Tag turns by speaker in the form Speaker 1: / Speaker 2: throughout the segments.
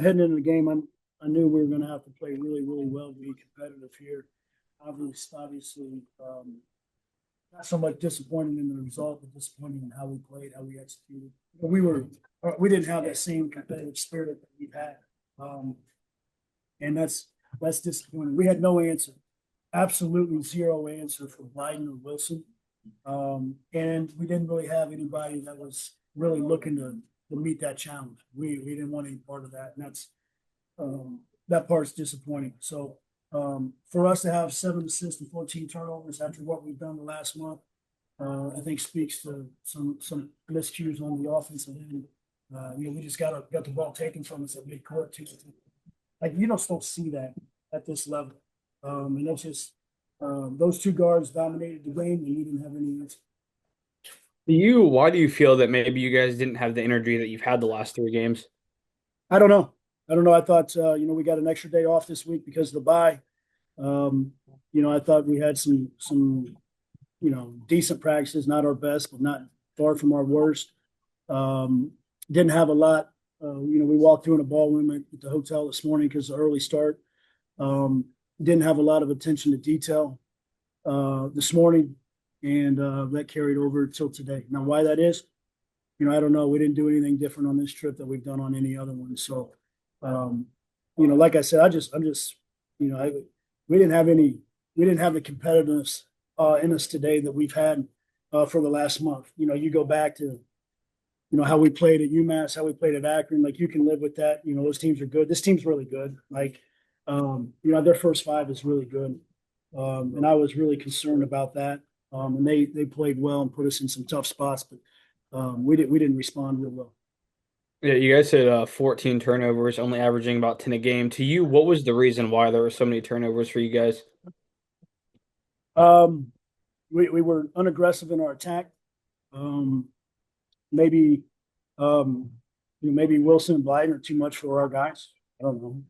Speaker 1: heading into the game, I knew we were going to have to play really, really well to be competitive here. Obviously, not so much disappointing in the result, but disappointing in how we played, how we executed. We didn't have that same competitive spirit that we've had, and that's disappointing. We had no answer, absolutely zero answer for Biden or Wilson, and we didn't really have anybody that was really looking to meet that challenge. We didn't want any part of that, and that part's disappointing. So for us to have 7 assists and 14 turnovers after what we've done the last month, I think speaks to some miscues on the offensive end. We just got the ball taken from us at midcourt too. Like you just don't see that at this level, and that's just those two guards dominated the game, and we didn't have any answer.
Speaker 2: Why do you feel that maybe you guys didn't have the energy that you've had the last 3 games?
Speaker 1: I don't know. I don't know. I thought we got an extra day off this week because of the bye. Um, I thought we had some decent practices, not our best, but not far from our worst. Didn't have a lot. We walked through in a ballroom at the hotel this morning because of the early start. Didn't have a lot of attention to detail this morning, and that carried over till today. Now, why that is, I don't know. We didn't do anything different on this trip that we've done on any other one. So, like I said, I'm just, we didn't have any, we didn't have the competitiveness in us today that we've had for the last month. You go back to, how we played at UMass, how we played at Akron. Like you can live with that. Those teams are good. This team's really good. Like, their first five is really good, and I was really concerned about that. And they played well and put us in some tough spots, but we didn't respond real well.
Speaker 2: Yeah, you guys had 14 turnovers, only averaging about 10 a game. To you, what was the reason why there were so many turnovers for you guys?
Speaker 1: Um, we were unaggressive in our attack. Um, maybe maybe Wilson and Blyden are too much for our guys. I don't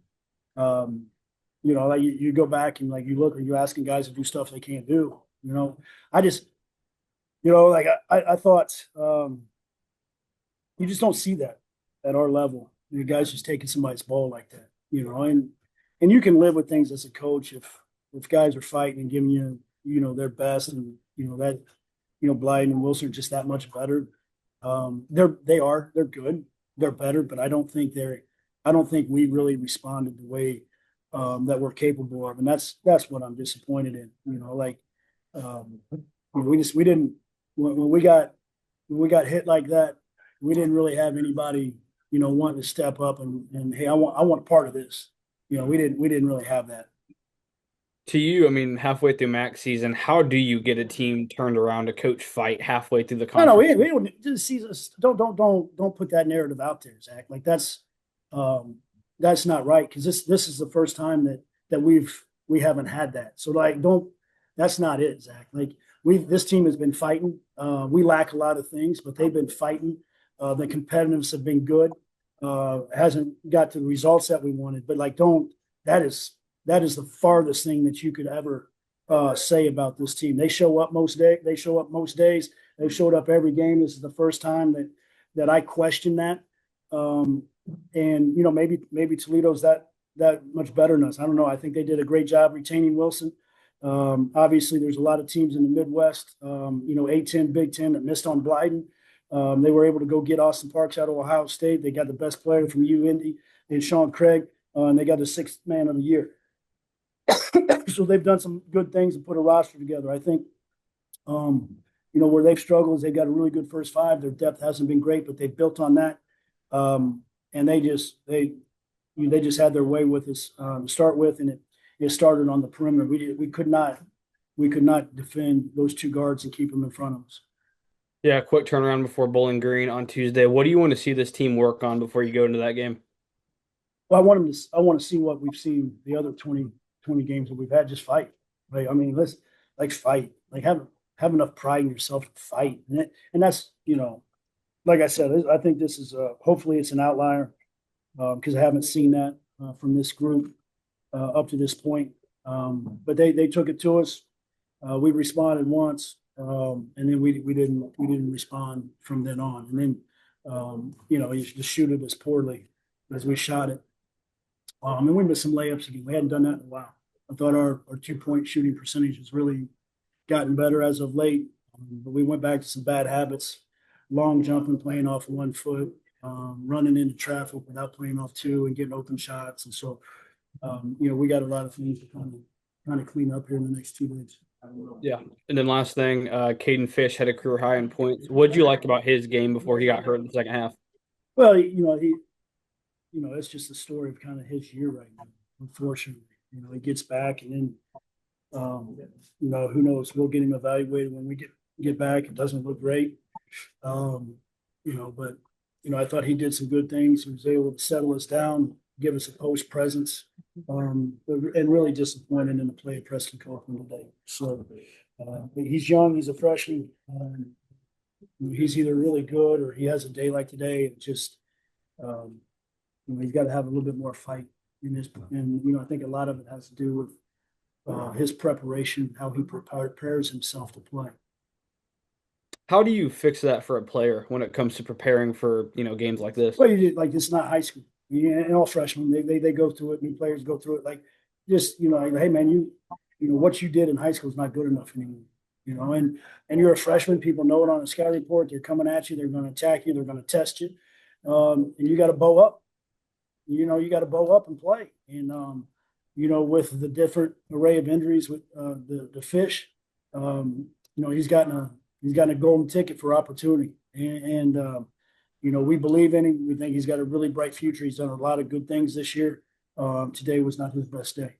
Speaker 1: know. Like you go back and like you look, are you asking guys to do stuff they can't do? I just like I thought you just don't see that at our level. You guys just taking somebody's ball like that, and you can live with things as a coach if guys are fighting and giving you their best, and that Blyden and Wilson are just that much better. They're good, they're better, but I don't think we really responded the way that we're capable of, and that's what I'm disappointed in. We didn't when we got hit like that, we didn't really have anybody wanting to step up and hey, I want a part of this. We didn't really have that.
Speaker 2: To you, I mean, halfway through max season, how do you get a team turned around to coach fight halfway through the
Speaker 1: No,
Speaker 2: conference?
Speaker 1: we don't just see us. Don't put that narrative out there, Zach. Like um, that's not right because this is the first time that we haven't had that. So like, don't. That's not it, Zach. Like this team has been fighting. We lack a lot of things, but they've been fighting. The competitiveness have been good. Hasn't got the results that we wanted, but like, don't. That is that is the farthest thing that you could ever say about this team. They show up most day. They show up most days. They've showed up every game. This is the first time that I question that. Um, and maybe Toledo's that much better than us. I don't know. I think they did a great job retaining Wilson. Obviously, there's a lot of teams in the Midwest, A10, Big Ten that missed on Blyden. They were able to go get Austin Parks out of Ohio State. They got the best player from UIndy and Sean Craig, and they got the sixth man of the year. So they've done some good things and put a roster together. I think, where they've struggled is they've got a really good first five. Their depth hasn't been great, but they built on that. And they just had their way with us to start with, and it started on the perimeter. We could not defend those two guards and keep them in front of us.
Speaker 2: Yeah, quick turnaround before Bowling Green on Tuesday. What do you want to see this team work on before you go into that game?
Speaker 1: Well, I want to see what we've seen the other 20 games that we've had. Just fight. Right? I mean, let's like fight. Like have enough pride in yourself to fight. And that's like I said, I think this is hopefully it's an outlier because I haven't seen that from this group up to this point. But they took it to us. We responded once, and then we didn't respond from then on. And then you just shoot it as poorly as we shot it. And we missed some layups again. We hadn't done that in a while. I thought our 2 point shooting percentage has really gotten better as of late. But we went back to some bad habits, long jumping, playing off 1 foot, running into traffic without playing off two and getting open shots. And so, we got a lot of things to kind of clean up here in the next 2 days.
Speaker 2: Yeah. And then last thing, Caden Fish had a career high in points. What did you like about his game before he got hurt in the second half?
Speaker 1: Well, it's just the story of kind of his year right now. Unfortunately, he gets back and then, who knows? We'll get him evaluated when we get back. It doesn't look great, but I thought he did some good things. He was able to settle us down, give us a post presence, and really disappointed in the play of Preston Copeland today. So he's young. He's a freshman. He's either really good or he has a day like today. It just he's got to have a little bit more fight in this. And I think a lot of it has to do with his preparation, how he prepares himself to play.
Speaker 2: How do you fix that for a player when it comes to preparing for, games like this?
Speaker 1: Well, like it's not high school. And all freshmen they go through it. New players go through it. Like just hey man, what you did in high school is not good enough anymore. And you're a freshman. People know it on a scout report. They're coming at you. They're going to attack you. They're going to test you. And you got to bow up. You got to bow up and play. And with the different array of injuries with the fish, he's gotten a golden ticket for opportunity. And we believe in him. We think he's got a really bright future. He's done a lot of good things this year. Today was not his best day.